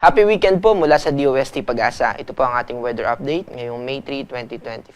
Happy weekend po mula sa DOST Pag-asa. Ito po ang ating weather update ngayong May 3, 2025,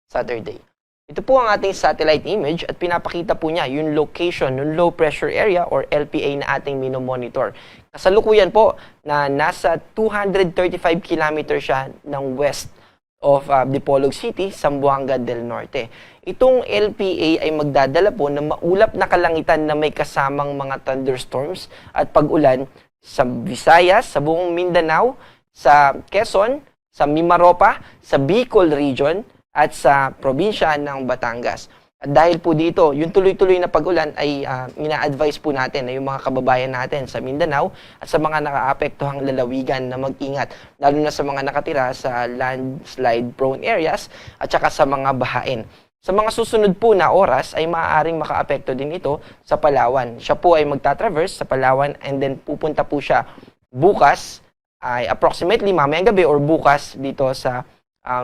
Saturday. Ito po ang ating satellite image at pinapakita po niya yung location ng low pressure area or LPA na ating minomonitor. Kasalukuyan po na nasa 235 km siya ng west of Dipolog City, Zamboanga del Norte. Itong LPA ay magdadala po ng maulap na kalangitan na may kasamang mga thunderstorms at pag-ulan sa Visayas, sa buong Mindanao, sa Quezon, sa Mimaropa, sa Bicol region, at sa probinsya ng Batangas. At dahil po dito, yung tuloy-tuloy na pag-ulan ay ina-advise po natin na yung mga kababayan natin sa Mindanao at sa mga nakaapektuhang lalawigan na mag-ingat, lalo na sa mga nakatira sa landslide-prone areas at saka sa mga bahain. Sa mga susunod po na oras ay maaaring makaapekto din ito sa Palawan. Siya po ay magta-traverse sa Palawan and then pupunta po siya bukas, ay approximately mamayang gabi or bukas dito sa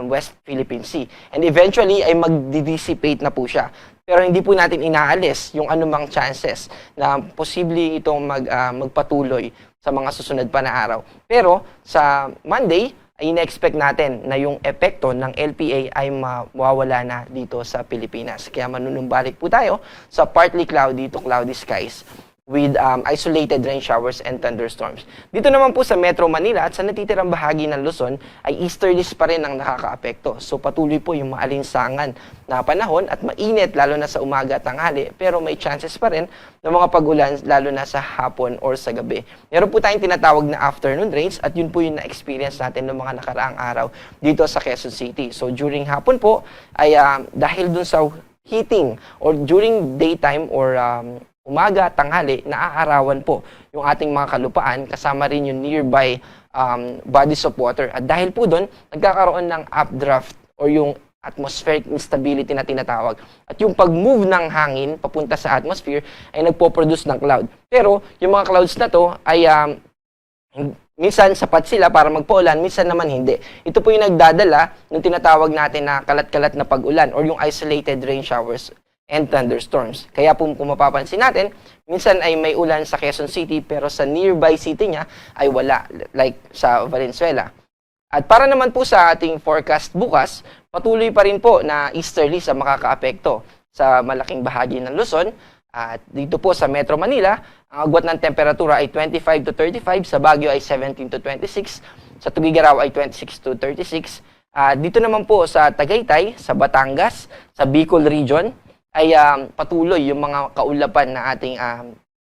West Philippine Sea. And eventually ay mag-dissipate na po siya. Pero hindi po natin inaalis yung anumang chances na posible itong magpatuloy sa mga susunod pa na araw. Pero sa Monday, ay ina-expect natin na yung epekto ng LPA ay mawawala na dito sa Pilipinas. Kaya manunumbalik po tayo sa partly cloudy to cloudy skies with isolated rain showers and thunderstorms. Dito naman po sa Metro Manila at sa natitirang bahagi ng Luzon ay easterlies pa rin ang nakakaapekto. So patuloy po yung maalinsangan na panahon at mainit lalo na sa umaga at tanghali, pero may chances pa rin ng mga pag-ulan lalo na sa hapon or sa gabi. Meron po tayong tinatawag na afternoon rains at yun po yung na-experience natin ng mga nakaraang araw dito sa Quezon City. So during hapon po ay dahil dun sa heating or during daytime or umaga, tanghali, naaarawan po yung ating mga kalupaan kasama rin yung nearby bodies of water. At dahil po doon, nagkakaroon ng updraft or yung atmospheric instability na tinatawag. At yung pag-move ng hangin papunta sa atmosphere ay nagpo-produce ng cloud. Pero yung mga clouds na to ay minsan sapat sila para magpaulan, minsan naman hindi. Ito po yung nagdadala ng tinatawag natin na kalat-kalat na pag-ulan or yung isolated rain showers and thunderstorms. Kaya po kung mapapansin natin, minsan ay may ulan sa Quezon City pero sa nearby city niya ay wala, like sa Valenzuela. At para naman po sa ating forecast bukas, patuloy pa rin po na easterlies ang makakaapekto sa malaking bahagi ng Luzon. At dito po sa Metro Manila, ang agwat ng temperatura ay 25 to 35, sa Baguio ay 17 to 26, sa Tugigaraw ay 26 to 36. Dito naman po sa Tagaytay, sa Batangas, sa Bicol region, ay patuloy yung mga kaulapan na ating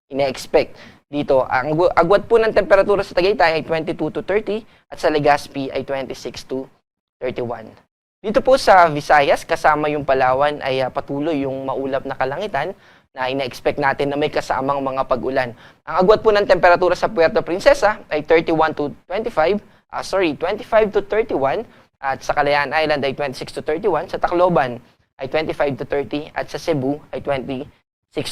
ina-expect dito. Ang agwat po ng temperatura sa Tagaytay ay 22 to 30 at sa Legazpi ay 26 to 31. Dito po sa Visayas, kasama yung Palawan, ay patuloy yung maulap na kalangitan na ina-expect natin na may kasamang mga pag-ulan. Ang agwat po ng temperatura sa Puerto Princesa ay 31 to 25 to 31 at sa Kalayaan Island ay 26 to 31, sa Tacloban ay 25 to 30 at sa Cebu ay 26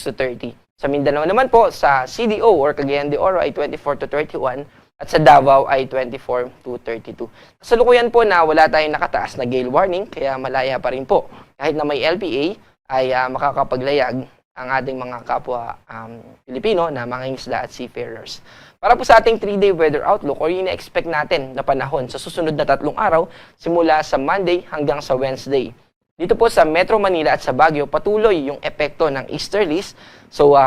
to 30. Sa Mindanao naman po, sa CDO or Cagayan de Oro ay 24 to 31 at sa Davao ay 24 to 32. Kasalukuyan po na wala tayong nakataas na gale warning kaya malaya pa rin po. Kahit na may LPA ay makakapaglayag ang ating mga kapwa Pilipino na mga isda at seafarers. Para po sa ating 3-day weather outlook or yung na-expect natin na panahon sa susunod na 3 araw simula sa Monday hanggang sa Wednesday. Dito po sa Metro Manila at sa Baguio, patuloy yung epekto ng easterlies. So,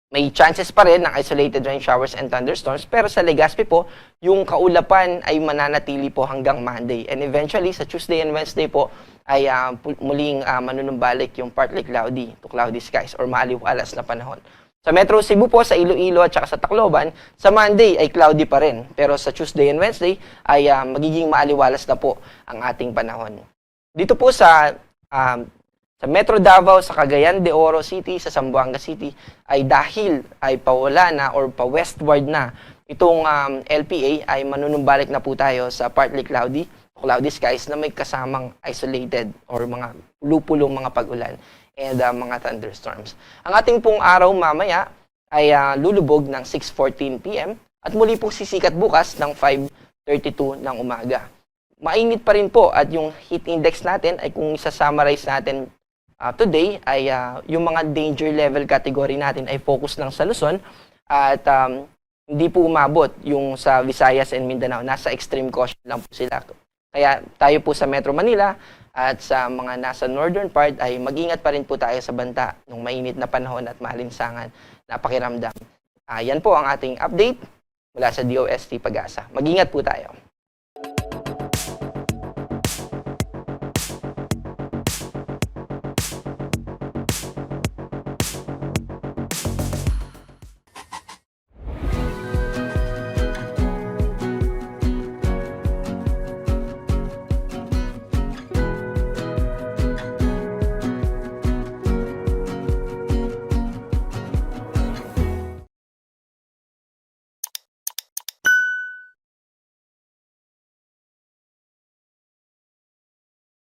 may chances pa rin ng isolated rain showers and thunderstorms. Pero sa Legazpi po, yung kaulapan ay mananatili po hanggang Monday. And eventually, sa Tuesday and Wednesday po, ay muling manunumbalik yung partly cloudy to cloudy skies or maaliwalas na panahon. Sa Metro Cebu po, sa Iloilo at saka sa Tacloban, sa Monday ay cloudy pa rin. Pero sa Tuesday and Wednesday ay magiging maaliwalas na po ang ating panahon. Dito po sa Metro Davao, sa Cagayan de Oro City, sa Zamboanga City, ay dahil ay pawala na or pa-westward na itong LPA, ay manunumbalik na po tayo sa partly cloudy skies na may kasamang isolated or mga pulupulong mga pag-ulan and mga thunderstorms. Ang ating pong araw mamaya ay lulubog ng 6:14 p.m. at muli pong sisikat bukas ng 5:32 ng umaga. Mainit pa rin po at yung heat index natin ay kung isa-summarize natin today ay yung mga danger level category natin ay focus lang sa Luzon at hindi po umabot yung sa Visayas and Mindanao. Nasa extreme caution lang po sila. Kaya tayo po sa Metro Manila at sa mga nasa northern part ay mag-ingat pa rin po tayo sa banta ng mainit na panahon at maalinsangan na pakiramdam. Yan po ang ating update mula sa DOST Pag-asa. Mag-ingat po tayo.